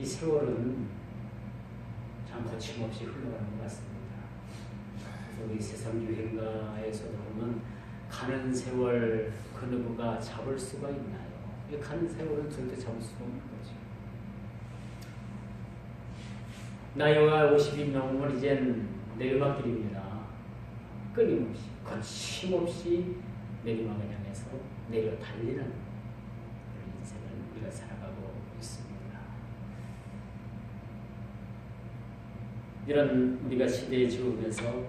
이 세월은 참 거침없이 흘러가는 것 같습니다. 그래서 우리 세상유행가에서도 보면 가는 세월 그 누구가 잡을 수가 있나요? 이 가는 세월은 절대 잡을 수가 없는 거죠. 나이가 50이 넘으면 이젠 내리막길입니다. 끊임없이 거침없이 내리막을 향해서 내려 달리는 그런 인생을 우리가 살아가고 있습니다. 이런 우리가 시대에 지으면서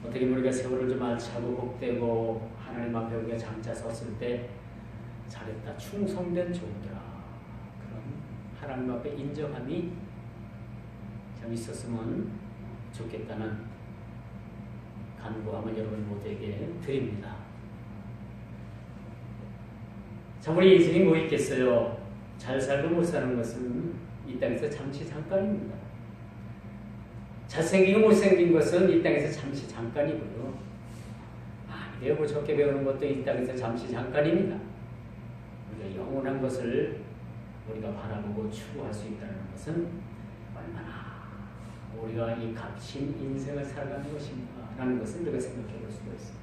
어떻게 우리가 세월을 좀 알차고 복되고 하나님 앞에 우리가 장차 섰을 때 잘했다, 충성된 종들아, 그런 하나님 앞에 인정함이 참 있었으면 좋겠다는 간구함을 여러분 모두에게 드립니다. 참 우리 인생이 뭐 있겠어요? 잘 살고 못 사는 것은 이 땅에서 잠시 잠깐입니다. 잘생기고 못생긴 것은 이 땅에서 잠시 잠깐이고요. 배우고 좋게 배우는 것도 이 땅에서 잠시 잠깐입니다. 우리가 영원한 것을 우리가 바라보고 추구할 수 있다는 것은 얼마나 우리가 이 값진 인생을 살아가는 것인가 라는 것을 우리가 생각해 볼 수가 있습니다.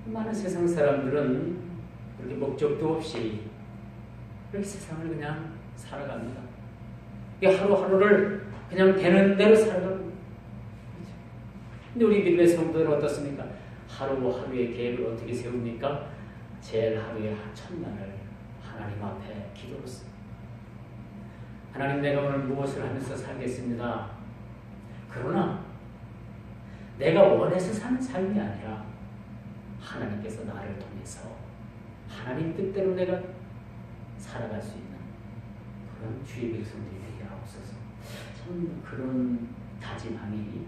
많은 세상 사람들은 그렇게 목적도 없이 이렇게 세상을 그냥 살아갑니다. 하루하루를 그냥 되는 대로 살아갑니다. 근데 우리 믿음의 성도들은 어떻습니까? 하루하루의 계획을 어떻게 세웁니까? 제일 하루의 첫날을 하나님 앞에 기도로 씁니다. 하나님, 내가 오늘 무엇을 하면서 살겠습니다. 그러나 내가 원해서 사는 삶이 아니라 하나님께서 나를 통해서 하나님 뜻대로 내가 살아갈 수 있는 그런 주의 백성들이 되게 하옵소서. 참 그런 다짐함이,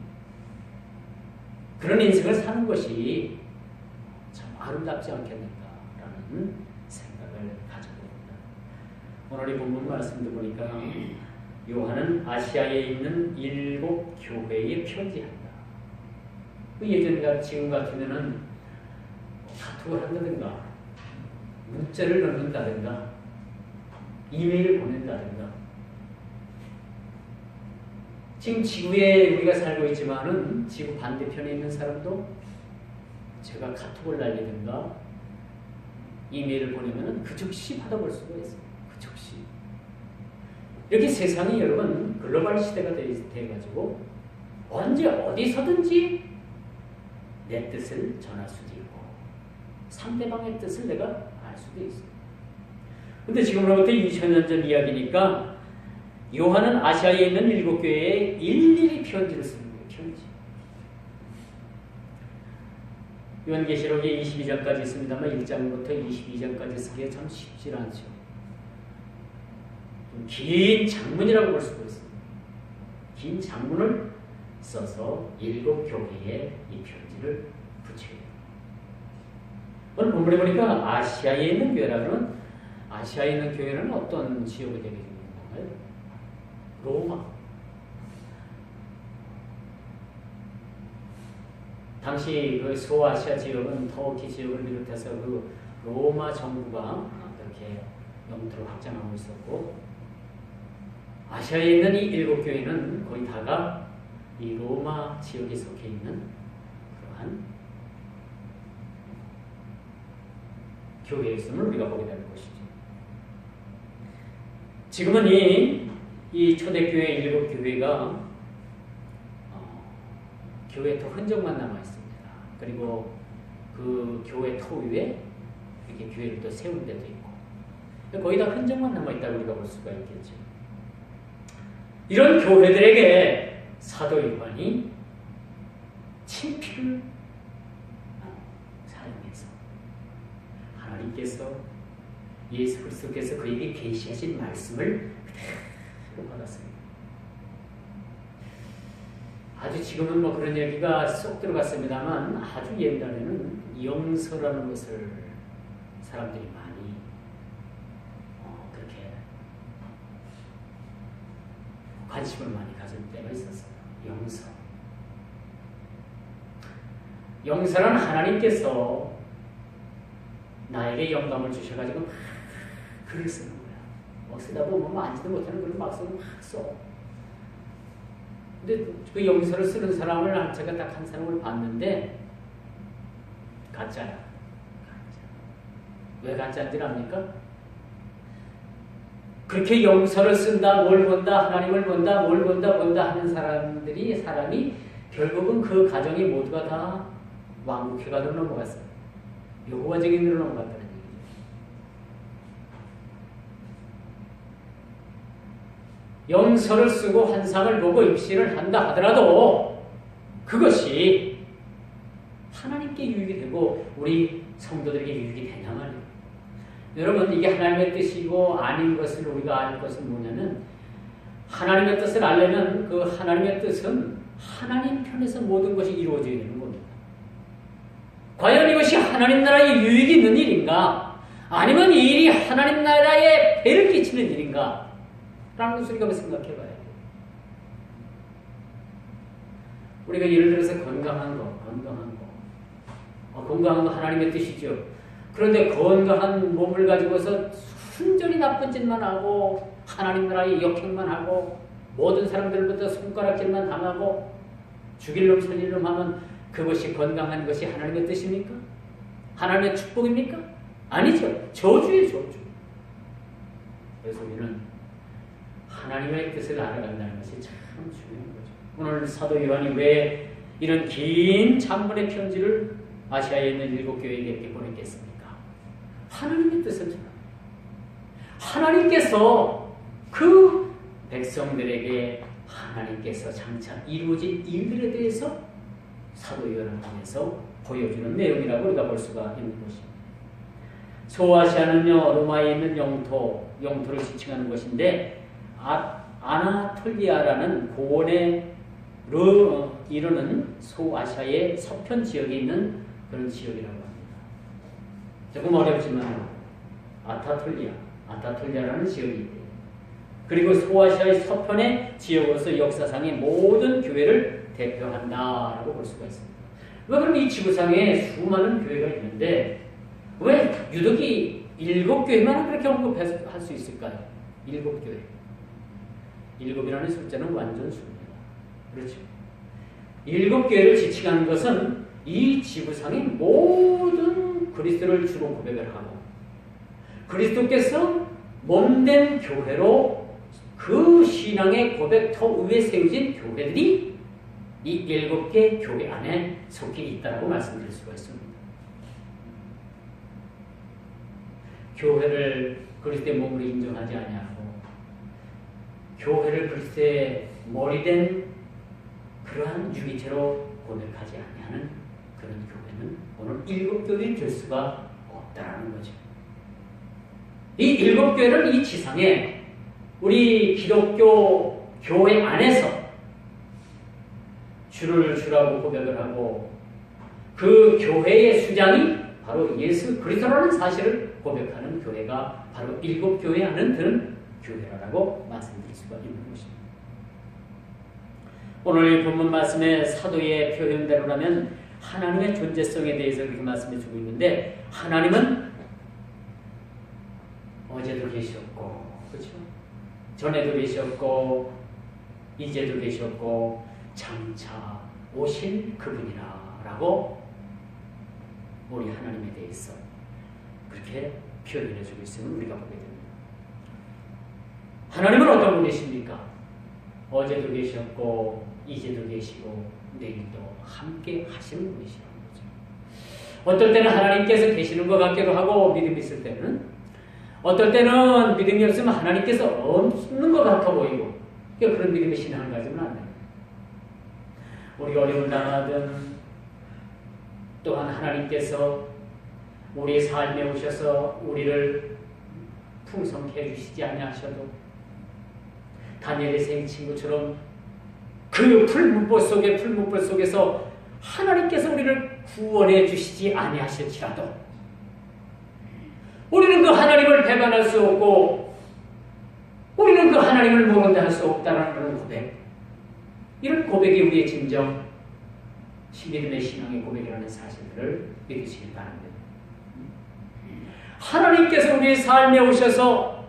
그런 인생을 사는 것이 참 아름답지 않겠는가라는 생각을 가져봅니다. 오늘 이 본문 말씀도 보니까 요한은 아시아에 있는 7 교회에 편지한다. 예전과 지금 같으면은 카톡을 한다든가 문자를 넣는다든가 이메일을 보낸다든가, 지금 지구에 우리가 살고 있지만은 지구 반대편에 있는 사람도 제가 카톡을 날리든가 이메일을 보내면은 그 즉시 받아볼 수가 있어요. 그 즉시. 이렇게 세상이 여러분 글로벌 시대가 돼가지고 언제 어디서든지 내 뜻을 전할 수도 있고 상대방의 뜻을 내가 알 수도 있어요. 근데 지금으로부터 2000년 전 이야기니까 요한은 아시아에 있는 7 교회에 일일이 편지를 쓰는 거예요. 편지. 요한계시록에 22장까지 있습니다만 1장부터 22장까지 쓰기에 참 쉽지 않죠. 긴 장문이라고 볼 수가 있습니다. 긴 장문을 써서 7 교회에 이 편지를 붙여요. 오늘 본문에 보니까 아시아에 있는 교회라는, 아시아에 있는 교회는 어떤 지역을 얘기해 주는 건가요? 로마. 당시 그 소아시아 지역은 터키 지역을 비롯해서 그 로마 정부가 그렇게 영토를 확장하고 있었고, 아시아에 있는 이 7 교회는 거의 다가 이 로마 지역에 속해 있는 그러한 교회였음을 우리가 보게 되는 것이죠. 지금은 이 초대교회 7 교회가 교회 터 흔적만 남아 있습니다. 그리고 그 교회 터 위에 이렇게 교회를 또 세운 데도 있고, 거의 다 흔적만 남아 있다고 우리가 볼 수가 있겠죠. 이런 교회들에게 사도 요한이 친필을 사용해서 하나님께서, 예수 그리스도께서 그에게 계시하신 말씀을 그대로 받았습니다. 아주 지금은 뭐 그런 얘기가 쏙 들어갔습니다만 아주 옛날에는 영서라는 것을 사람들이 많이 그렇게 관심을 많이 가질 때가 있었어요. 영서. 영서는 하나님께서 나에게 영감을 주셔가지고 글을 쓰는 거야. 쓰다 보면 많지도 못하는 그런 막서는 막 써. 근데 그 영서를 쓰는 사람을 제가 딱 한 사람을 봤는데 가짜야. 가짜. 왜 가짜인지 압니까? 그렇게 영서를 쓴다, 뭘 본다, 하나님을 본다, 뭘 본다 하는 사람이 결국은 그 가정이 모두가 다 왕국회관으로 넘어갔어요. 여호와 증인으로 넘어갔다는 얘기죠. 영서를 쓰고 환상을 보고 입신을 한다 하더라도 그것이 하나님께 유익이 되고 우리 성도들에게 유익이 되냐 말이에요. 여러분, 이게 하나님의 뜻이고 아닌 것을 우리가 알 것은 뭐냐면, 하나님의 뜻을 알려면 그 하나님의 뜻은 하나님 편에서 모든 것이 이루어져야 되는 겁니다. 과연 이것이 하나님 나라에 유익이 있는 일인가? 아니면 이 일이 하나님 나라에 배를 끼치는 일인가? 라는 것을 우리가 생각해 봐야 돼요. 우리가 예를 들어서 건강한 거 하나님의 뜻이죠. 그런데 건강한 몸을 가지고서 순전히 나쁜 짓만 하고 하나님 나라의 역행만 하고 모든 사람들부터 손가락질만 당하고 죽일 놈 살릴 놈 하면 그것이 건강한 것이 하나님의 뜻입니까? 하나님의 축복입니까? 아니죠. 저주예요, 저주. 그래서 우리는 하나님의 뜻을 알아간다는 것이 참 중요한 거죠. 오늘 사도 요한이 왜 이런 긴 장문의 편지를 아시아에 있는 7교회에게 이렇게 보냈겠습니까? 하나님의 뜻을 하나님께서 그 백성들에게 하나님께서 장차 이루어진 일들에 대해서 사도 요한을 통해서 보여주는 내용이라고 우리가 볼 수가 있는 것입니다. 소아시아는요, 로마에 있는 영토를 지칭하는 것인데, 아나톨리아라는 고원에 이르는 소아시아의 서편 지역에 있는 그런 지역이라고 합니다. 조금 어렵지만 아타톨리아라는 지역이 있대요. 그리고 소아시아의 서편의 지역으로서 역사상의 모든 교회를 대표한다라고 볼 수가 있습니다. 왜 그럼 이 지구상에 수많은 교회가 있는데 왜 유독이 7교회만 그렇게 언급할 수 있을까요? 7교회. 7이라는 숫자는 완전 수입니다. 그렇죠. 7교회를 지칭하는 것은 이 지구상의 모든 그리스도를 주로 고백을 하고 그리스도께서 몸된 교회로 그 신앙의 고백터 위에 세워진 교회들이 이 7개 교회 안에 속해 있다고 말씀드릴 수가 있습니다. 교회를 그리스도의 몸으로 인정하지 아니하고 교회를 그리스도의 머리된 그러한 유기체로 고백하지 아니하는 그런 교회는 오늘 7교회는 될 수가 없다라는 거죠. 이 7교회를 이 지상에 우리 기독교 교회 안에서 주를 주라고 고백을 하고 그 교회의 수장이 바로 예수 그리스도라는 사실을 고백하는 교회가 바로 7교회 안에 드는 교회라고 말씀드릴 수가 있는 것입니다. 오늘 본문 말씀의 사도의 표현대로라면 하나님의 존재성에 대해서 그렇게 말씀해 주고 있는데 하나님은 어제도 계셨고 그렇죠? 전에도 계셨고 이제도 계셨고 장차 오실 그분이라고 우리 하나님에 대해서 그렇게 표현해 주고 있음을 우리가 보게 됩니다. 하나님은 어떤 분이십니까? 어제도 계셨고 이제도 계시고 내일도 함께 하시는 분이시라는 거죠. 어떨 때는 하나님께서 계시는 것 같기도 하고 믿음이 있을 때는 어떨 때는 믿음이 없으면 하나님께서 없는 것 같아 보이고 그런 믿음의 신앙을 가지면 안 됩니다. 우리가 어려움을 당하든 또한 하나님께서 우리의 삶에 오셔서 우리를 풍성케 해주시지 아니하셔도 다니엘의 생 친구처럼 그 풀문벌 속에서 하나님께서 우리를 구원해 주시지 아니하실지라도 우리는 그 하나님을 배반할 수 없고 우리는 그 하나님을 모른다 할 수 없다는 그런 고백, 이런 고백이 우리의 진정 믿음의 신앙의 고백이라는 사실들을 믿으시기 바랍니다. 하나님께서 우리의 삶에 오셔서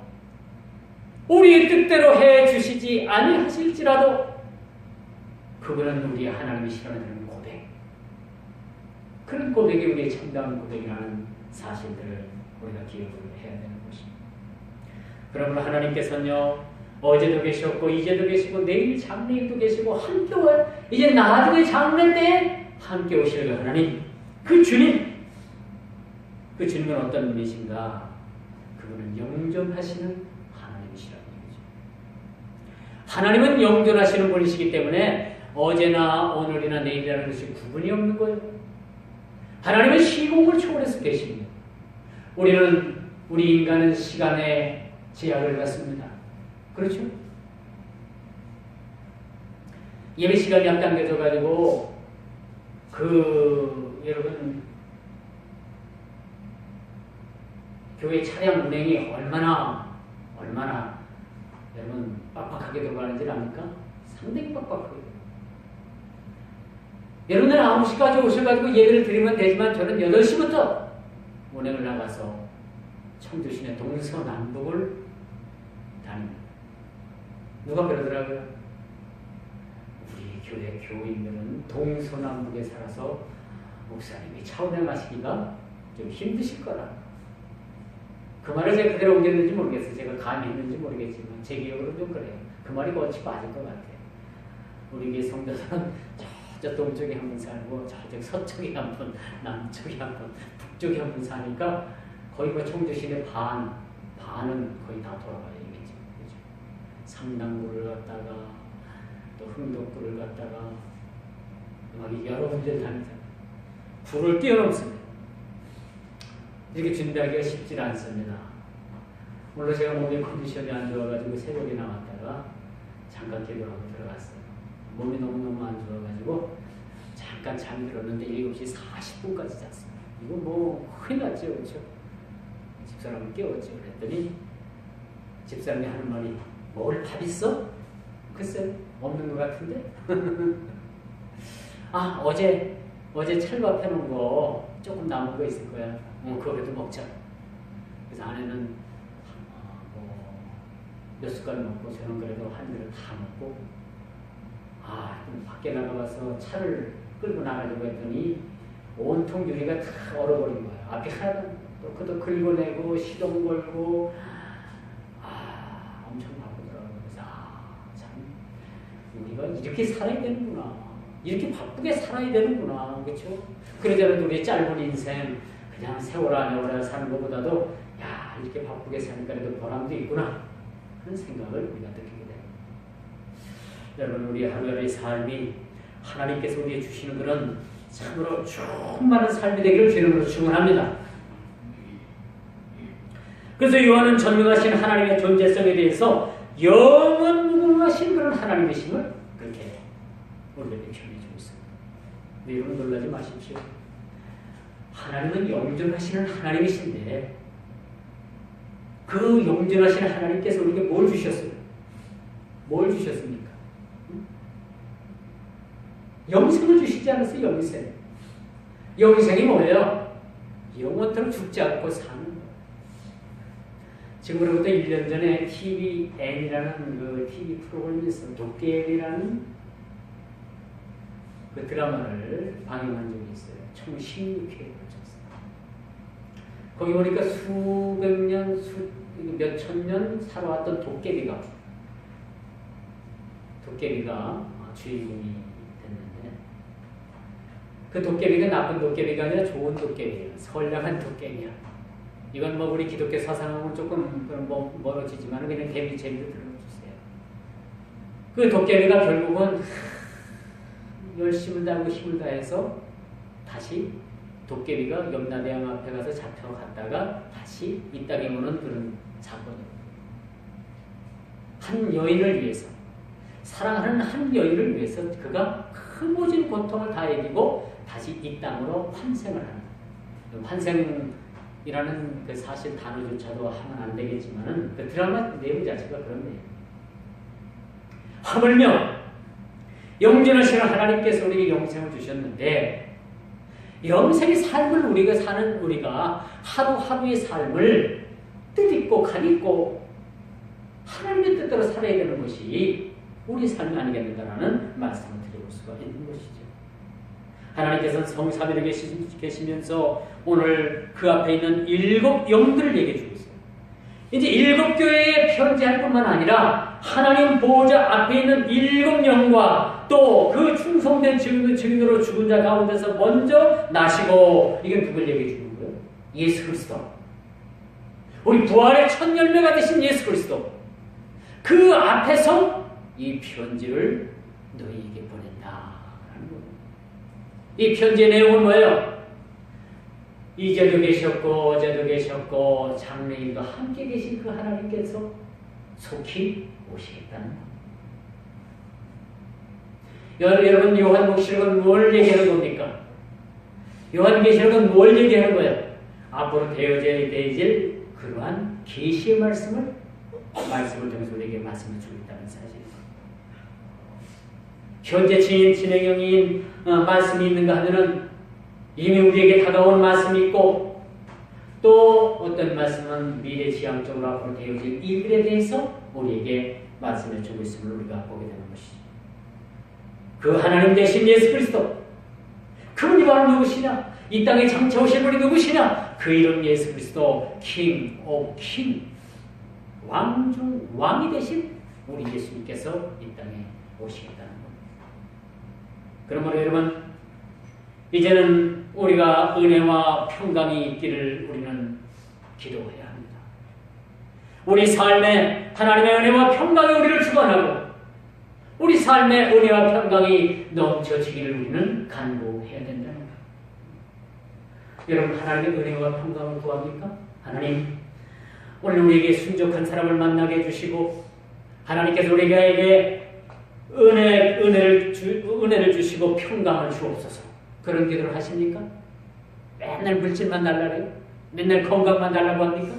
우리 뜻대로 해주시지 아니하실지라도 그분은 우리 하나님이시라는 고백, 그런 고백이 우리의 참다운 고백이라는 사실들을 우리가 기억을 해야 되는 것입니다. 그러므로 하나님께서는요, 어제도 계셨고 이제도 계시고 내일 장래일도 계시고 함께 이제 나중에 장래 때에 함께 오실 그 하나님, 그 주님은 어떤 분이신가? 그분은 영존하시는 하나님이시라는 얘기죠. 하나님은 영존하시는 분이시기 때문에 어제나 오늘이나 내일이라는 것이 구분이 없는 거예요. 하나님은 시공을 초월해서 계십니다. 우리 인간은 시간에 제약을 갖습니다. 그렇죠? 예배 시간이 앞당겨져가지고 여러분 교회 차량 운행이 얼마나 여러분 빡빡하게 들어가는지 압니까? 상당히 빡빡하게. 여러분들 9시까지 오셔가지고 예배를 드리면 되지만 저는 8시부터 운행을 나가서 청주시내 동서남북을 다닙니다. 누가 그러더라고요. 우리 교회 교인들은 동서남북에 살아서 목사님이 차 운행하시기가 좀 힘드실 거라. 그 말을 제가 그대로 옮겼는지 모르겠어요. 제가 감히 했는지 모르겠지만 제 기억으로는 좀 그래요. 그 말이 거치 맞을 것 같아요. 우리 교회 성도들은 저 동쪽에 한 분 살고 저쪽 서쪽에 한 분, 남쪽에 한 분, 북쪽에 한 분 사니까 거의 뭐 청주시내 반은 거의 다 돌아가요. 이겠죠. 그렇죠? 상당구를 갔다가 또 흥덕구를 갔다가 막 여러 군데를 다니잖아요. 구를 뛰어넘습니다. 이렇게 준비하기가 쉽지 않습니다. 물론 제가 몸의 컨디션이 안 좋아가지고 새벽에 나왔다가 잠깐 기도하고 들어갔어요. 몸이 너무너무 안 좋아가지고 잠깐 잠이 들었는데 7시 40분까지 잤어요. 이거 뭐 큰일 났죠, 그렇죠? 집사람을 깨웠죠. 그랬더니 집사람이 하는 말이 먹을 밥 있어? 글쎄 없는 것 같은데? 아, 어제 찰밥 해놓은 거 조금 남은 거 있을 거야. 그거라도 먹자. 그래서 아내는 몇 숟갈 먹고 저는 그래도 한 그릇 다 먹고, 그럼 밖에 나가봐서 차를 끌고 나가려고 했더니 온통 유리가 다 얼어버린 거야. 앞에 하나도 또 그것도 긁어내고 시동 걸고 엄청 바쁘더라고요. 그래서 참 우리가 이렇게 살아야 되는구나. 이렇게 바쁘게 살아야 되는구나. 그렇죠? 그러자면 우리의 짧은 인생 그냥 세월아 내월아 사는 것보다도 이렇게 바쁘게 사니까 그래도 보람도 있구나 하는 생각을 우리가 느끼게 됩니다. 여러분, 우리 하루하루의 삶이 하나님께서 우리에게 주시는 그런 참으로 충만한 삶이 되기를 주님으로 축원합니다. 그래서 요한은 전능하신 하나님의 존재성에 대해서 영원무궁하신 그런 하나님이심을 그렇게 우리에게 표현해주고 있습니다. 근데 여러분 놀라지 마십시오. 하나님은 영존하시는 하나님이신데 그 영존하시는 하나님께서 우리에게 뭘 주셨어요? 뭘 주셨습니까? 영생을 주시지 않았어요. 영생. 영생이 뭐예요? 영원토록 죽지 않고 사는 거예요. 지금으로부터 1년 전에 TVN이라는 그 TV 프로그램이 있어요. 도깨비라는 그 드라마를 방영한 적이 있어요. 총 16회에 걸쳤어요. 거기 보니까 수백 년, 몇천 년 살아왔던 도깨비가 주인공이 됐는데, 그 도깨비가 나쁜 도깨비가 아니라 좋은 도깨비예요. 선량한 도깨비야. 이건 뭐 우리 기독교 사상하고는 조금 멀어지지만 그냥 재미로 들어주세요. 그 도깨비가 결국은 열심을 다하고 힘을 다해서 다시 도깨비가 염라대왕 앞에 가서 잡혀갔다가 다시 이 땅에 오는 그런 사건입니다. 한 여인을 위해서, 사랑하는 한 여인을 위해서 그가 큰 모진 고통을 다 이기고 다시 이 땅으로 환생을 합니다. 환생이라는 그 사실 단어조차도 하면 안 되겠지만은 그 드라마 내용 자체가 그렇네요. 하물며 영존하시는 하나님께서 우리에게 영생을 주셨는데, 영생의 삶을 우리가 사는 우리가 하루하루의 삶을 뜻있고 간 있고 하나님의 뜻대로 살아야 되는 것이 우리 삶이 아니겠는가라는 말씀을 드려볼 수가 있는 것이죠. 하나님께서는 성삼위로 계시면서 오늘 그 앞에 있는 7 영들을 얘기해 주고 있어요. 이제 7 교회에 편지할 뿐만 아니라 하나님 보호자 앞에 있는 7 영과 또 그 충성된 증인으로 죽은 자 가운데서 먼저 나시고, 이건 누굴 얘기해 주는 거예요? 예수 그리스도. 우리 부활의 첫 열매가 되신 예수 그리스도. 그 앞에서 이 편지를 너희에게 보낸다라는 거예요. 이 편지의 내용은 뭐예요? 이제도 계셨고 어제도 계셨고 장래일도 함께 계신 그 하나님께서 속히 오시겠다는 겁니다. 여러분, 요한복음은 뭘 얘기하는 겁니까? 요한계시록은 뭘 얘기하는 거예요? 앞으로 되어질 그러한 계시의 말씀을 통해서 우리에게 말씀을 주고 있다는 사실입니다. 현재 진행형인 말씀이 있는가 하면은 이미 우리에게 다가온 말씀이 있고, 또 어떤 말씀은 미래 지향적으로 앞으로 되어질 일들에 대해서 우리에게 말씀을 주고 있음을 우리가 보게 되는 것이죠. 그 하나님 대신 예수 그리스도, 그분이 바로 누구시냐? 이 땅에 장차 오실 분이 누구시냐? 그 이름 예수 그리스도, 킹 오브 킹, 왕 중 왕이 되신 우리 예수님께서 이 땅에 오시겠다는 겁니다. 그러므로 여러분, 이제는 우리가 은혜와 평강이 있기를 우리는 기도해야 합니다. 우리 삶에 하나님의 은혜와 평강이 우리를 주관하고 우리 삶의 은혜와 평강이 넘쳐지기를 우리는 간구해야 된다는 거예요. 여러분, 하나님의 은혜와 평강을 구합니까? 하나님, 오늘 우리에게 순종한 사람을 만나게 해주시고 하나님께서 우리에게 은혜를 주시고 평강을 주옵소서. 그런 기도를 하십니까? 맨날 물질만 달라고요? 맨날 건강만 달라고 합니까?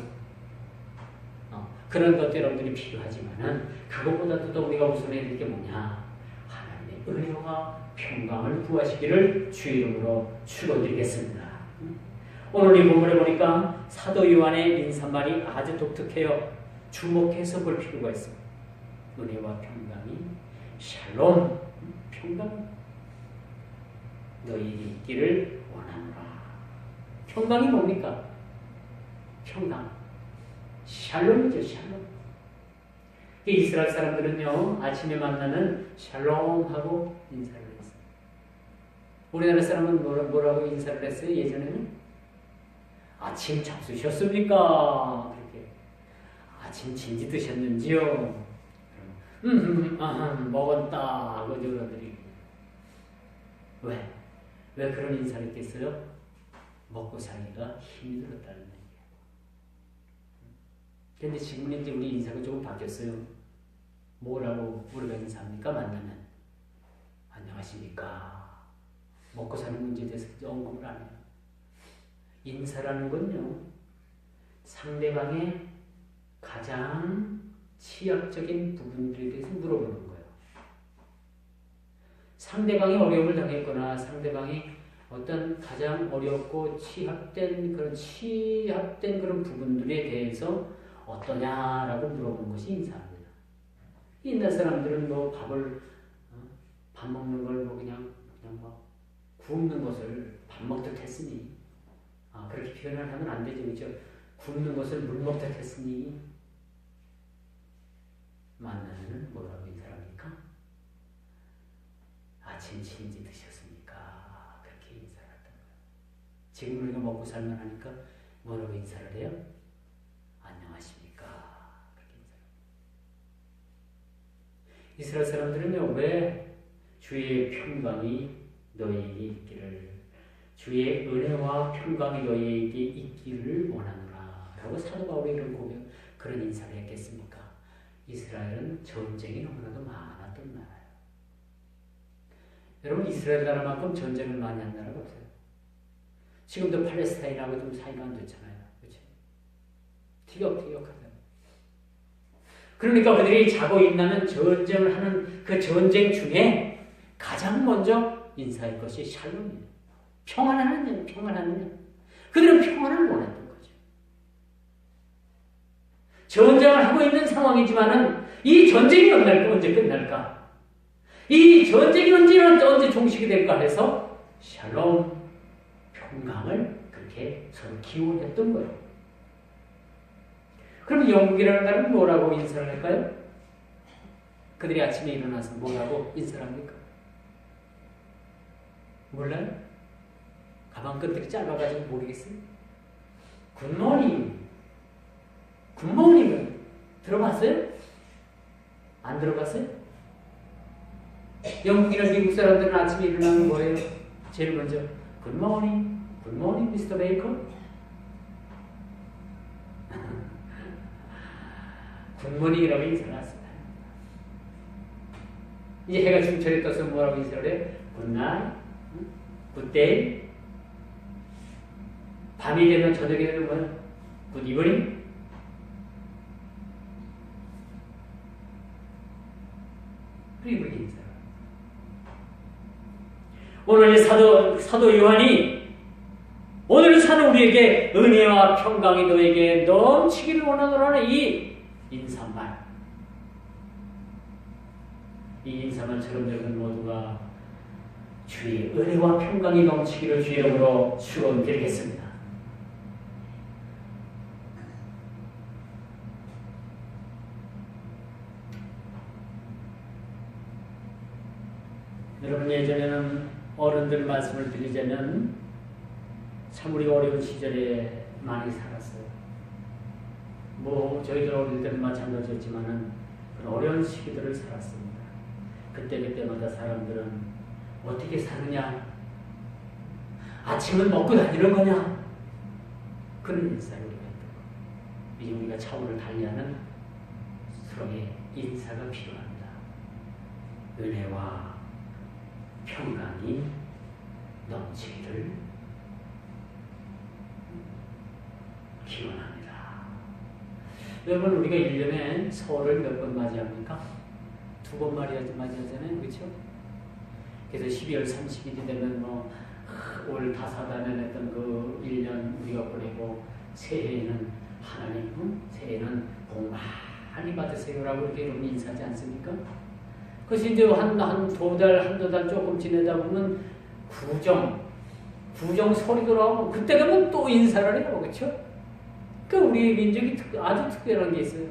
그런 것도 여러분들이 필요하지만은 그것보다도 더 우리가 우선해야 될 게 뭐냐? 하나님의 은혜와 평강을 구하시기를 주의 이름으로 축원드리겠습니다. 오늘 이 본문에 보니까 사도 요한의 인사말이 아주 독특해요. 주목해서 볼 필요가 있어요. 은혜와 평강이 샬롬, 평강 너희에게 있기를 원하노라. 평강이 뭡니까? 평강, 샬롬이죠. 샬롬. 이스라엘 사람들은요, 아침에 만나는 샬롬하고 인사를 했어요. 우리나라 사람은 뭐라고 인사를 했어요? 예전에는 아침 잡수셨습니까? 그렇게. 아침 진지 드셨는지요? 먹었다. 그 여러분들이 왜 그런 인사를 했겠어요? 먹고 살기가 힘이 들었다는 얘기예요. 그런데 지금은 이제 우리 인사가 조금 바뀌었어요. 뭐라고 우리가 인사합니까? 만나면 안녕하십니까? 먹고 사는 문제에 대해서 언급을 안 해요. 인사라는 건요, 상대방의 가장 취약적인 부분들에 대해서 물어보는 거예요. 상대방이 어려움을 당했거나 상대방이 어떤 가장 어렵고 취약된 그런 부분들에 대해서 어떠냐라고 물어보는 것이 인사입니다. 옛날 사람들은 뭐 밥 먹는 걸 뭐 그냥 막 굽는 것을 밥 먹듯 했으니, 그렇게 표현을 하면 안 되죠, 그렇죠? 굽는 것을 물 먹듯 했으니, 만나면 뭐라고 인사합니까? 아침 진지 드셨습니까? 그렇게 인사를 했던 거예요. 지금 우리가 먹고 살만 하니까 뭐라고 인사를 해요? 안녕하십니까? 그렇게 인사를. 이스라엘 사람들은요, 왜 주의 평강이 너희에게 있기를, 주의 은혜와 평강이 너희에게 있기를 원하노라 라고 사도 바울이 그런 인사를 했겠습니까? 이스라엘은 전쟁이 너무나도 많았던 나라예요. 여러분, 이스라엘 나라만큼 전쟁을 많이 한 나라가 없어요. 지금도 팔레스타인하고 좀 사이가 안 좋잖아요. 그렇죠? 티격태격하잖아요. 그러니까 그들이 자고 일어나는 전쟁을 하는 그 전쟁 중에 가장 먼저 인사할 것이 샬롬이에요. 평안하느냐, 평안하느냐. 그들은 평안을 원했던 거죠. 전쟁을 하고 있는 상황이지만은 이 전쟁이 언제 끝날까? 이 전쟁이 언제 종식이 될까 해서 샬롬, 평강을 그렇게 서로 기원했던 거예요. 그럼 영국이라는 나라는 뭐라고 인사를 할까요? 그들이 아침에 일어나서 뭐라고 인사를 합니까? 몰라요? 가방끈들이 짧아가지고 모르겠어요? 굿모닝. 굿모닝을 들어봤어요? 안 들어봤어요? 영국이나 미국 사람들은 아침에 일어나면 뭐예요? 제일 먼저 굿모닝, 굿모닝 미스터 베이컨. 굿모닝이라고 인사를 하습니다. 이제 해가 중천에 떠서 뭐라고 인사를 해요? 굿나잇, 굿데이. 밤이 되면 저녁이 되면 뭐예요? 굿이브닝. 그리고 인사. 오늘 사도 요한이 오늘 사는 우리에게 은혜와 평강이 너에게 넘치기를 원하노라는 이 인사말. 이 인사말처럼 여러분 모두가 주의 은혜와 평강이 넘치기를 주의 이름으로 축원드리겠습니다. 여러분 예전에는 어른들 말씀을 드리자면 참 우리가 어려운 시절에 많이 살았어요. 뭐 저희들 어릴 때는 마찬가지였지만은 그런 어려운 시기들을 살았습니다. 그때마다 사람들은 어떻게 사느냐? 아침은 먹고 다니는 거냐? 그런 인사를 우리가 했던 거예요. 이제 우리가 차원을 달리하는 서로의 인사가 필요합니다. 은혜와 평강이 넘치기를 기원합니다. 여러분 우리가 1년에 설을 몇 번 맞이합니까? 2번 맞이하잖아요. 그렇죠? 그래서 12월 30일이 되면 올 다사다난 했던 그 1년 우리가 보내고 새해에는 하나님, 새해에는 복 많이 받으세요라고 이렇게 여러분 인사하지 않습니까? 그래서 이제 한두 달 조금 지내다 보면 구정 설이 돌아오면 그때 가면 또 인사를 해요. 그렇죠? 그러니까 우리 민족이 아주 특별한 게 있어요.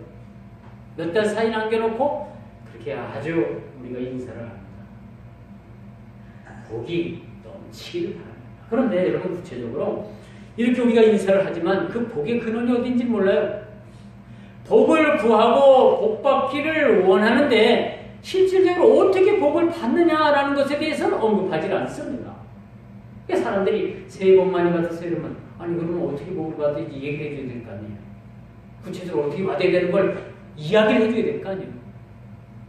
몇 달 사이 남겨놓고 그렇게 아주 우리가 인사를 합니다. 복이 넘치기를 바랍니다. 그런데 여러분 구체적으로 이렇게 우리가 인사를 하지만 그 복의 근원이 어딘지 몰라요. 복을 구하고 복 받기를 원하는데 실질적으로 어떻게 복을 받느냐라는 것에 대해서는 언급하지 않습니다. 그러니까 사람들이 새해 복 많이 받으세요 이러면 아니 그러면 어떻게 복을 받을지 얘기를 해줘야 될 거 아니에요. 구체적으로 어떻게 받아야 되는 걸 이야기를 해줘야 될 거 아니에요.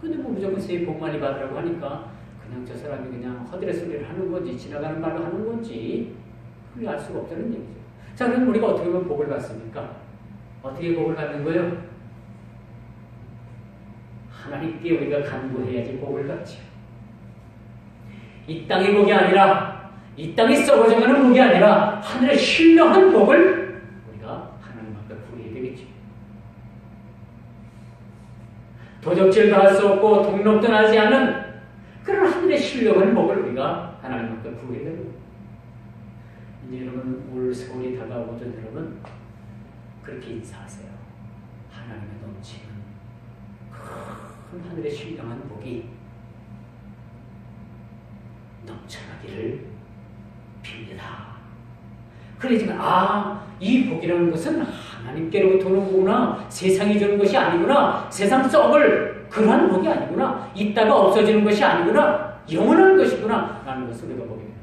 근데 뭐 무조건 새해 복 많이 받으라고 하니까 그냥 저 사람이 그냥 허드렛 소리를 하는 건지 지나가는 말로 하는 건지 그게 알 수가 없다는 얘기죠. 자 그럼 우리가 어떻게 보면 복을 받습니까? 어떻게 복을 받는 거예요? 하나님께 우리가 간구해야지 복을 받죠. 이 땅의 복이 아니라 이 땅이 썩어져가는 복이 아니라 하늘의 신령한 복을 우리가 하나님 앞에 구해야 되겠죠. 도적질도 할 수 없고 동력도 나지 않은 그런 하늘의 신령한 복을 우리가 하나님 앞에 구해야 됩니다. 이제 여러분 올 세월이 다가오거든 여러분 그렇게 인사하세요. 하나님의 넘치는 큰 하늘의 신령한 복이 넘쳐나기를 빕니다. 그러지만 이 복이라는 것은 하나님께로부터 오는 거구나. 세상이 주는 것이 아니구나. 세상 썩을 그러한 복이 아니구나. 있다가 없어지는 것이 아니구나. 영원한 것이구나. 라는 것을 우리가 보게 됩니다.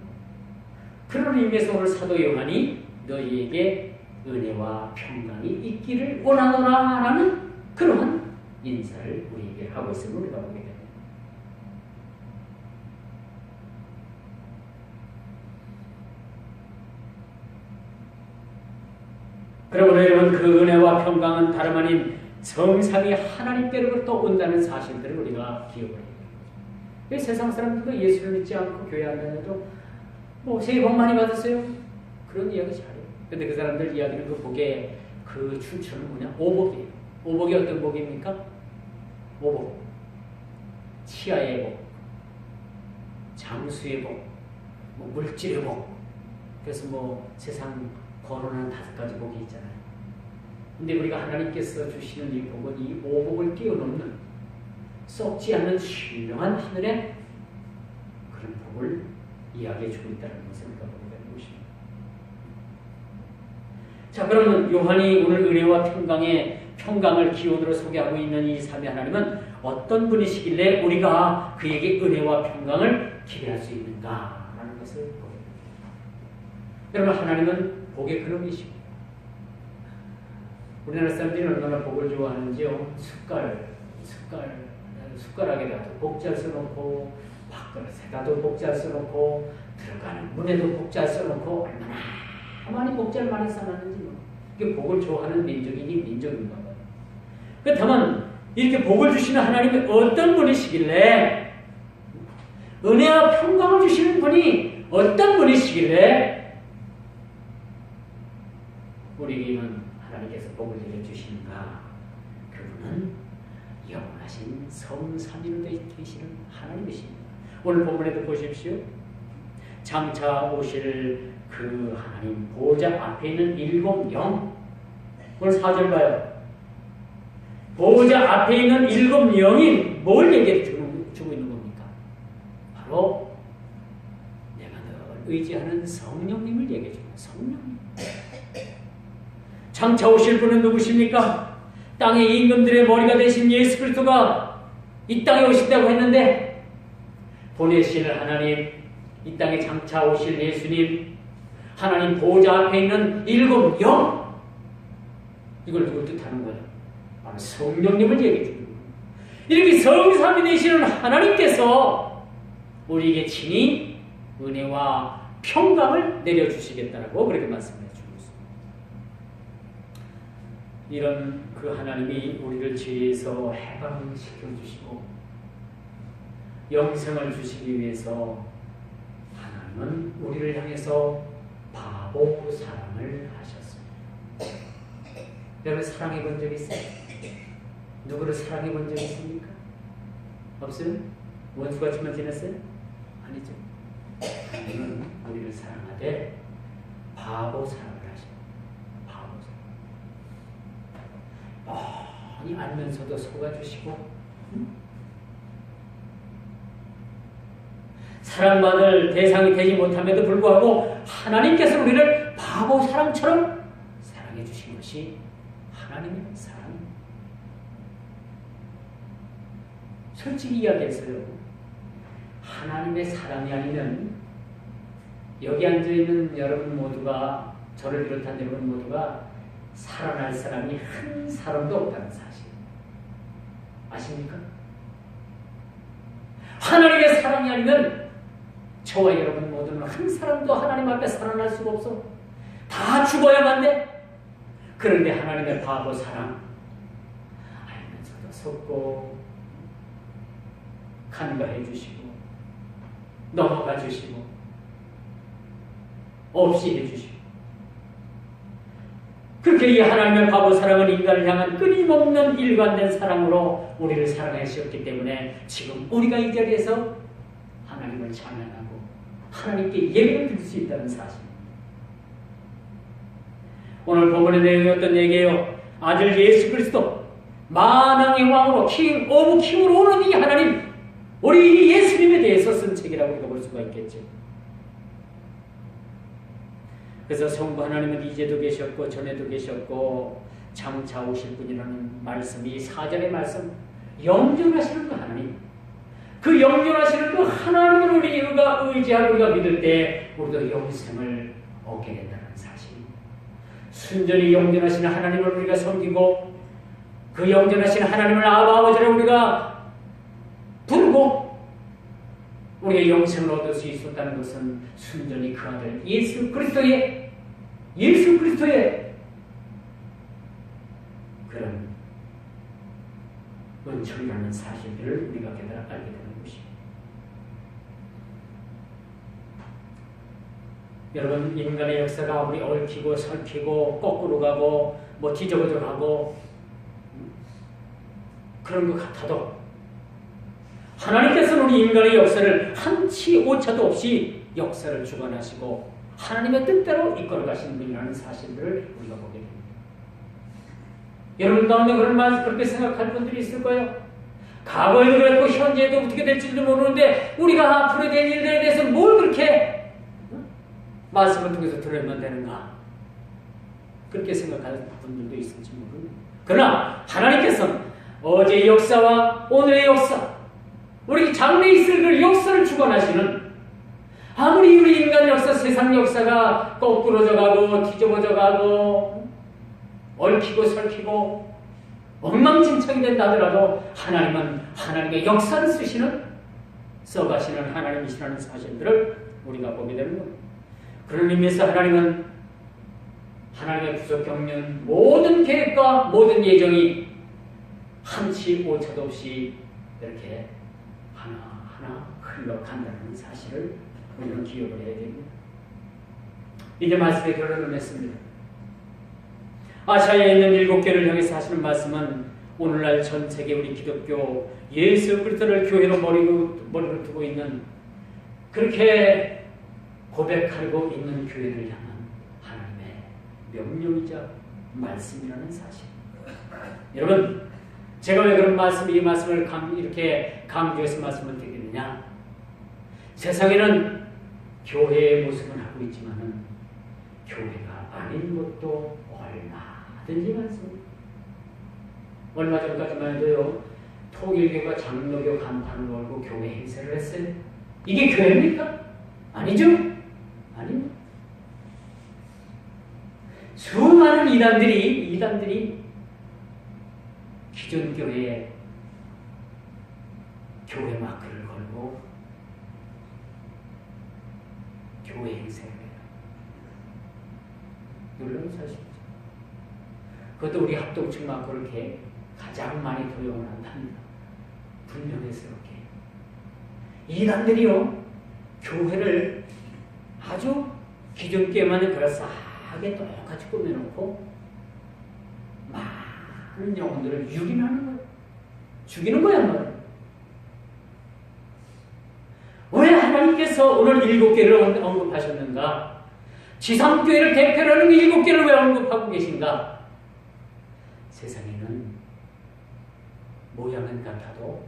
그런 의미에서 오늘 사도 요한이 너희에게 은혜와 평강이 있기를 원하노라 라는 그러한 인사를 우리에게 하고 있음을 우리가 보게 됩니다. 그러므로 여러분 그 은혜와 평강은 다름 아닌 정상이 하나님께로부터 온다는 사실들을 우리가 기억을 해야 됩니다. 세상 사람들도 예수를 믿지 않고 교회 안 다녀도 뭐 새해 복 많이 받으세요. 그런 이야기 잘해요. 근데 그 사람들 이야기는 그 복의 그 출처는 뭐냐? 오복이에요. 오복이 어떤 복입니까? 오복. 치아의 복, 장수의 복, 물질의 복. 그래서 세상 거론한 5가지 복이 있잖아요. 근데 우리가 하나님께서 주시는 이 복은 이 오복을 뛰어넘는 썩지 않는 신령한 하늘의 그런 복을 이야기해 주고 있다는 것을 우리가 보게 되는 것입니다. 자, 그러면 요한이 오늘 은혜와 평강을 기원으로 소개하고 있는 이 삼위 하나님은 어떤 분이시길래 우리가 그에게 은혜와 평강을 기대할 수 있는가라는 것을 보게 됩니다. 여러분, 하나님은 복의 근원이십니다. 우리나라 사람들이 얼마나 복을 좋아하는지요. 숟가락에다도 복잘 써놓고, 밥그릇에다도 복잘 써놓고, 들어가는 문에도 복잘 써놓고, 얼마나 많이 복잘 많이 써놨는지 이게 복을 좋아하는 민족이니 민족인가 봐요. 그렇다면 이렇게 복을 주시는 하나님이 어떤 분이시길래, 은혜와 평강을 주시는 분이 어떤 분이시길래 우리에게는 하나님께서 복을 내려주시는가? 그분은 영원하신 성삼위로 되시는 하나님이십니다. 오늘 본문에도 보십시오. 장차 오실 그 하나님 보호자 앞에 있는 7 영. 오늘 4절 봐요. 보호자 앞에 있는 7 영이 뭘 얘기해 주고 있는 겁니까? 바로 내가 늘 의지하는 성령님을 얘기해 줍니다. 성령님. 장차 오실 분은 누구십니까? 땅의 임금들의 머리가 되신 예수 그리스도가 이 땅에 오신다고 했는데, 보내실 하나님, 이 땅에 장차 오실 예수님, 하나님 보호자 앞에 있는 7 영, 이걸 누굴 뜻하는 거예요? 바로 성령님을 얘기해 주는 거예요. 이렇게 성삼위 되시는 하나님께서 우리에게 친히 은혜와 평강을 내려주시겠다라고 그렇게 말씀해 주고 있습니다. 이런 그 하나님이 우리를 죄에서 해방시켜 주시고 영생을 주시기 위해서 하나님은 우리를 향해서 바보 사랑을 하셨습니다. 여러분, 사랑해 본 적 있어요? 누구를 사랑해 본 적 있습니까? 없어요? 원수같이만 지냈어요? 아니죠. 하나님은 우리를 사랑하되 바보 사랑을 하십니다. 바보 사랑. 많이 알면서도 속아주시고, 사랑받을 대상이 되지 못함에도 불구하고 하나님께서 우리를 바보 사랑처럼 사랑해 주신 것이 하나님의 사랑입니다. 솔직히 이야기해서요, 하나님의 사랑이 아니면 여기 앉아있는 여러분 모두가, 저를 비롯한 여러분 모두가 살아날 사람이 한 사람도 없다는 사실 아십니까? 하나님의 사랑이 아니면 저와 여러분 모두는 한 사람도 하나님 앞에 살아날 수가 없어. 다 죽어야만 돼. 그런데 하나님의 바보 사랑, 알면서도 속고 간과해 주시고 넘어가 주시고 없이 해주시고, 그렇게 이 하나님의 바보 사랑은 인간을 향한 끊임없는 일관된 사랑으로 우리를 사랑하셨기 때문에 지금 우리가 이 자리에서 하나님을 찬양하고 하나님께 예배를 드릴 수 있다는 사실입니다. 오늘 본문의 내용이 어떤 얘기예요? 아들 예수 그리스도, 만왕의 왕으로 킹 오브 킹으로 오는 이 하나님, 우리 이 예수님에 대해서 쓴 책이라고 우리가 볼 수가 있겠죠. 그래서 성부 하나님은 이제도 계셨고 전에도 계셨고 장차 오실 분이라는 말씀이 4절의 말씀, 영존하시는 그 하나님, 그 영존하시는 그 하나님을 우리가 의지하고 우리가 믿을 때 우리도 영생을 얻게 된다는 사실입니다. 순전히 영존하시는 하나님을 우리가 섬기고 그 영존하시는 하나님을 아버지로 우리가 부르고 우리가 영생을 얻을 수 있었다는 것은 순전히 그 아들 예수 그리스도의 그런 은총이라는 사실들을 우리가 깨달아 알게 되는 것입니다. 여러분, 인간의 역사가 아무리 얽히고 설키고 거꾸로 가고 뒤적어져 가고 그런 것 같아도 하나님께서는 우리 인간의 역사를 한치 오차도 없이 역사를 주관하시고 하나님의 뜻대로 이끌어 가시는 분이라는 사실들을 우리가 보게 됩니다. 여러분 가운데 그렇게 생각하는 분들이 있을 거예요. 과거에도 그랬고 현재에도 어떻게 될지도 모르는데 우리가 앞으로 될 일들에 대해서 뭘 그렇게 말씀을 통해서 들으면 되는가? 그렇게 생각하는 분들도 있을지 모릅니다. 그러나 하나님께서는 어제의 역사와 오늘의 역사, 우리 장래에 있을 그 역사를 주관하시는, 아무리 우리 인간 역사, 세상 역사가 거꾸러져 가고 뒤집어져 가고 얽히고 설키고 엉망진창이 된다 하더라도 하나님은 하나님의 역사를 써가시는 하나님이시라는 사실들을 우리가 보게 되는 겁니다. 그런 의미에서 하나님은 하나님의 구속 경륜 모든 계획과 모든 예정이 한치 오차도 없이 이렇게 하나하나 흘러간다는 사실을 우리는 기억을 해야 됩니다. 이제 말씀의 결론을 맺습니다. 아시아에 있는 7교회를 향해서 하시는 말씀은 오늘날 전 세계 우리 기독교 예수 그리스도를 교회로 머리로 두고 있는, 그렇게 고백하고 있는 교회를 향한 하나님의 명령이자 말씀이라는 사실. 여러분, 제가 왜 그런 이 말씀을 이렇게 강조해서 말씀을 드리느냐? 세상에는 교회의 모습은 하고 있지만은 교회가 아닌 것도 얼마든지 많습니다. 얼마 전까지만 해도요, 통일교가 장로교 간판을 걸고 교회 행세를 했어요. 이게 교회입니까? 아니죠? 아닙니다. 수많은 이단들이 기존 교회에 교회 마크를 걸고 교회 행세를 해요. 놀라운 사실이죠. 그것도 우리 합동층 마크를 이렇게 가장 많이 도용을 한답니다. 불명예스럽게. 이단들이요, 교회를 아주 기존 교회만은 그럴싸하게 똑같이 꾸며놓고 많은 영혼들을 유린하는 거예요. 죽이는 거야, 뭐. 왜 하나님께서 오늘 7교회를 언급하셨는가? 지상교회를 대표로 하는 7교회를 왜 언급하고 계신가? 세상에는 모양은 같아도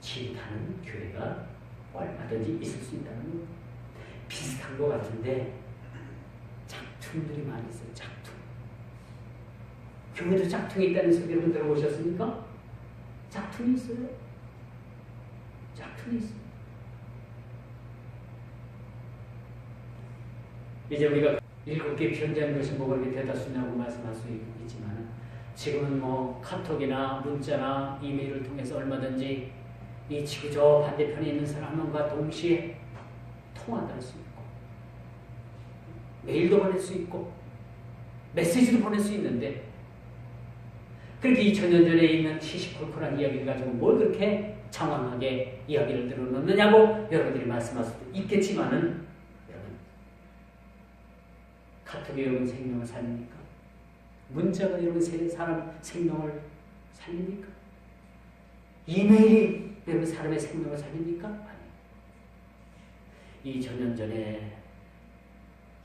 질타는 교회가 얼마든지 있을 수 있다는 거. 비슷한 것 같은데 짝퉁들이 많이 있어요. 짝퉁. 교회도 짝퉁이 있다는 소리 여러분 들어보셨습니까? 짝퉁이 있어요. 짝퉁이 있어요. 이제 우리가 7개 편지한 것이 뭐가 그렇게 대다수냐고 말씀할 수 있지만, 지금은 뭐 카톡이나 문자나 이메일을 통해서 얼마든지 이 지구 저 반대편에 있는 사람과 동시에 통화도 할 수 있고 메일도 보낼 수 있고 메시지도 보낼 수 있는데, 그렇게 2000년 전에 있는 시시콜콜한 이야기를 가지고 뭘 그렇게 장황하게 이야기를 들어놓느냐고 여러분들이 말씀할 수도 있겠지만은, 여러분, 카톡이 여러분 생명을 살립니까? 문자가 여러분 사람 생명을 살립니까? 이메일이 여러분 사람의 생명을 살립니까? 아니요. 2000년 전에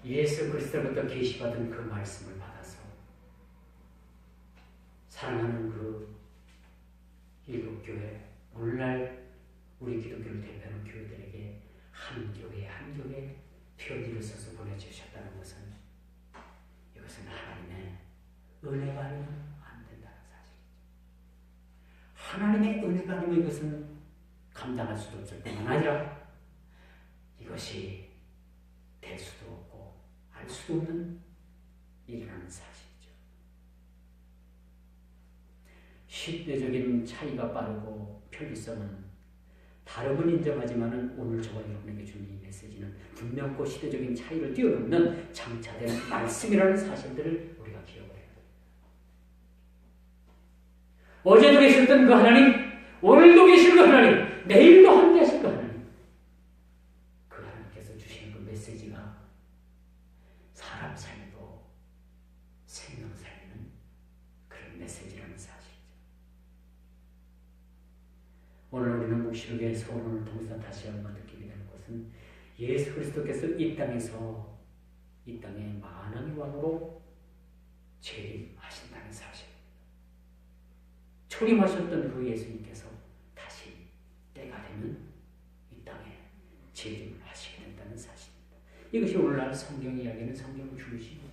예수 그리스도로부터 계시받은 그 말씀을 받아서 사랑하는 그 7교회, 오늘날 우리 기독교를 대표하는 교회들에게 한 교회 편지를 써서 보내주셨다는 것은, 이것은 하나님의 은혜가 아니면 안 된다는 사실이죠. 하나님의 은혜가 아니면 이것은 감당할 수도 없을 뿐만 아니라 이것이 될 수도 없고 알 수도 없는 일이라는 사실이죠. 시대적인 차이가 빠르고 편리성은 다름은 인정하지만 오늘 저와 여러분에게 주는 이 메시지는 분명코 시대적인 차이를 뛰어넘는 장차된 말씀이라는 사실들을 우리가 기억을 해야 됩니다. 어제도 계셨던 그 하나님, 오늘도 계실 그 하나님, 내일도 함께 하실 그 하나님, 그 하나님께서 주시는 그 메시지가 사람 삶도 생명 살리는 그런 메시지라는 사실이죠. 묵시록의 서론을 통해서 다시 한번 느끼게 되는 것은 예수 그리스도께서 이 땅에서 이 땅에 만왕의 왕으로 재림하신다는 사실입니다. 초림하셨던 그 예수님께서 다시 때가 되면 이 땅에 재림을 하시게 된다는 사실입니다. 이것이 오늘날 성경 이야기는 성경 중심입니다.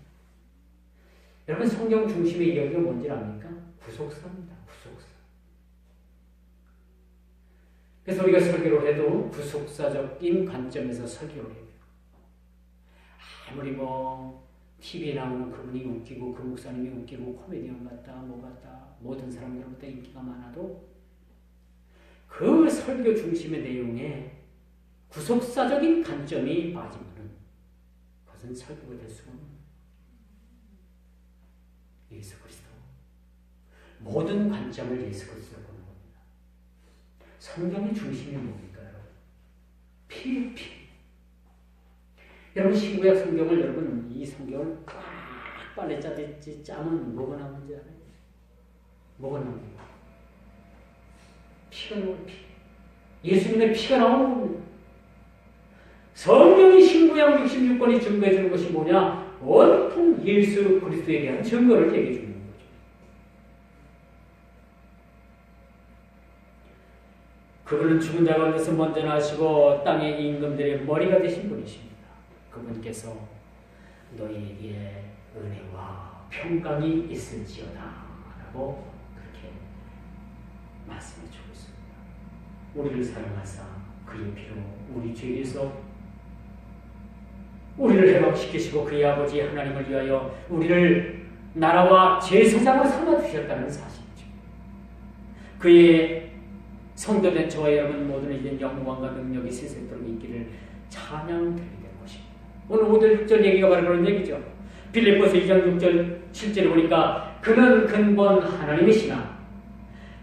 여러분 성경 중심의 이야기가 뭔지 압니까? 구속사입니다. 구속사. 그래서 우리가 설교를 해도 구속사적인 관점에서 설교를 해요. 아무리 TV에 나오는 그분이 웃기고 그 목사님이 웃기고 코미디언 같다 뭐 같다 모든 사람들로부터 인기가 많아도 그 설교 중심의 내용에 구속사적인 관점이 빠지면 그것은 설교가 될 수가 없는 예수 그리스도 모든 관점을 예수 그리스도로 보는 겁니다. 성경의 중심이 뭡니까 여러분? 피예요. 피. 여러분 신구약 성경을 여러분 이 성경을 꽉 빨래 짜듯이 짜면 뭐가 나오는지 알아요? 뭐가 나옵니까? 피가 나오는 피. 예수님의 피가 나오는 겁니다. 성경이 신구약 66권이 증거해 주는 것이 뭐냐? 온통 예수 그리스도에 대한 증거를 얘기해 주는 거죠. 그분은 죽은 자 가운데서 먼저 나시고 땅의 임금들의 머리가 되신 분이십니다. 그분께서 너희에게 은혜와 평강이 있을지어다 라고 그렇게 말씀해 주고 있습니다. 우리를 사랑하사 그의 피로 우리 죄에서 우리를 해방시키시고 그의 아버지 하나님을 위하여 우리를 나라와 제사장으로 삼아주셨다는 사실이죠. 그의 성도된 저와 여러분 모두는 이제 영광과 능력이 세세토록 있기를 찬양드리게 된 것입니다. 오늘 5절 6절 얘기가 바로 그런 얘기죠. 빌립보서 2장 6절 7절에 보니까 그는 근본 하나님이시나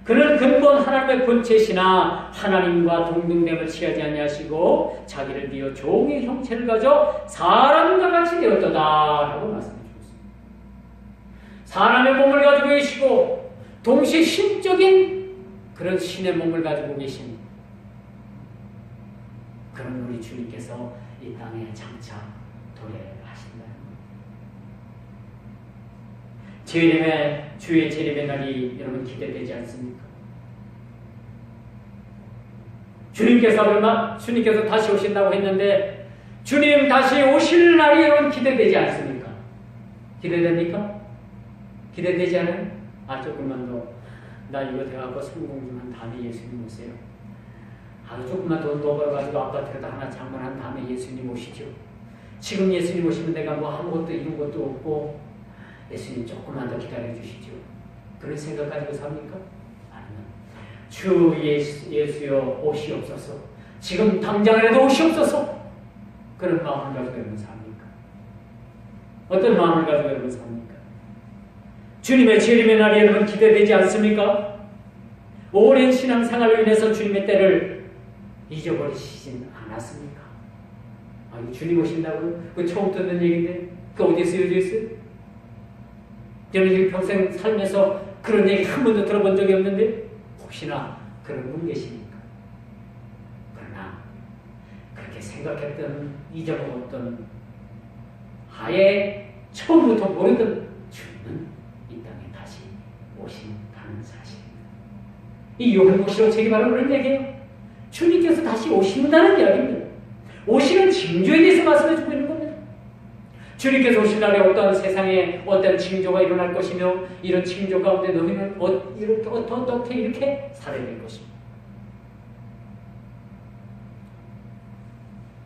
그는 근본 하나님의 본체시나 하나님과 동등됨을 취하지 아니하시고 자기를 비어 종의 형체를 가져 사람과 같이 되었도다 라고 말씀해 주셨습니다. 사람의 몸을 가지고 계시고 동시에 신적인 그런 신의 몸을 가지고 계신 그런 우리 주님께서 이 땅에 장차 도래하신다는 것. 주의 재림의 날이 여러분 기대되지 않습니까? 주님께서 다시 오신다고 했는데 주님 다시 오실 날이 여러분 기대되지 않습니까? 기대됩니까? 기대되지 않아요? 조금만 더 나 이거 돼갖고 성공 좀 한 다음에 예수님 오세요. 조금만 돈 더 벌어가지고 아파트에다 하나 장만한 다음에 예수님 오시죠. 지금 예수님 오시면 내가 아무것도 이룬 것도 없고 예수님 조금만 더 기다려 주시죠. 그런 생각 가지고 삽니까? 아니면 주 예수여 오시옵소서. 지금 당장이라도 오시옵소서. 그런 마음을 가지고 여러분 삽니까? 어떤 마음을 가지고 여러분 삽니까? 주님의 재림의 날이 여러분 기대되지 않습니까? 오랜 신앙생활로 인해서 주님의 때를 잊어버리시진 않았습니까? 주님 오신다고요? 그건 처음 듣는 얘기인데 그 어디서 이어져 있어요? 여러분 평생 살면서 그런 얘기 한 번도 들어본 적이 없는데 혹시나 그런 분 계십니까? 그러나 그렇게 생각했던 잊어먹었던 아예 처음부터 모르던 주님은 이 땅에 다시 오신다는 사실입니다. 이 요한복음으로 책이 바로 그런 얘기예요. 주님께서 다시 오신다는 이야기입니다. 오시는 징조에 대해서 말씀해 주고 있는 겁니다. 주님께서 오신 날에 어떠한 세상에 어떤 징조가 일어날 것이며 이런 징조 가운데 너희는 어떻게 살아야 될 것입니다.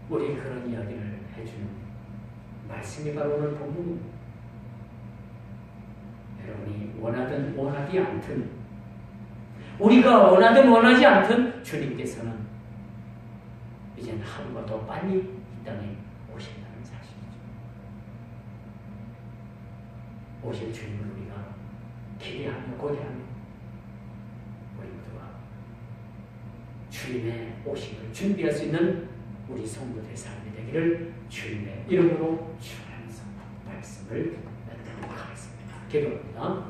우리 그런 이야기를 해주는 말씀이 바로 오늘 본문입니다. 여러분이 원하든 원하지 않든 우리가 원하든 원하지 않든 주님께서는 이제는 하루가 더 빨리 이 땅에 오신다는 사실이죠. 오실 주님을 우리가 기대하며 고대하며 우리 모두가 주님의 오심을 준비할 수 있는 우리 성도들의 삶이 되기를 주님의 이름으로 축원하면서 말씀을 맺도록 하겠습니다. 기도합니다.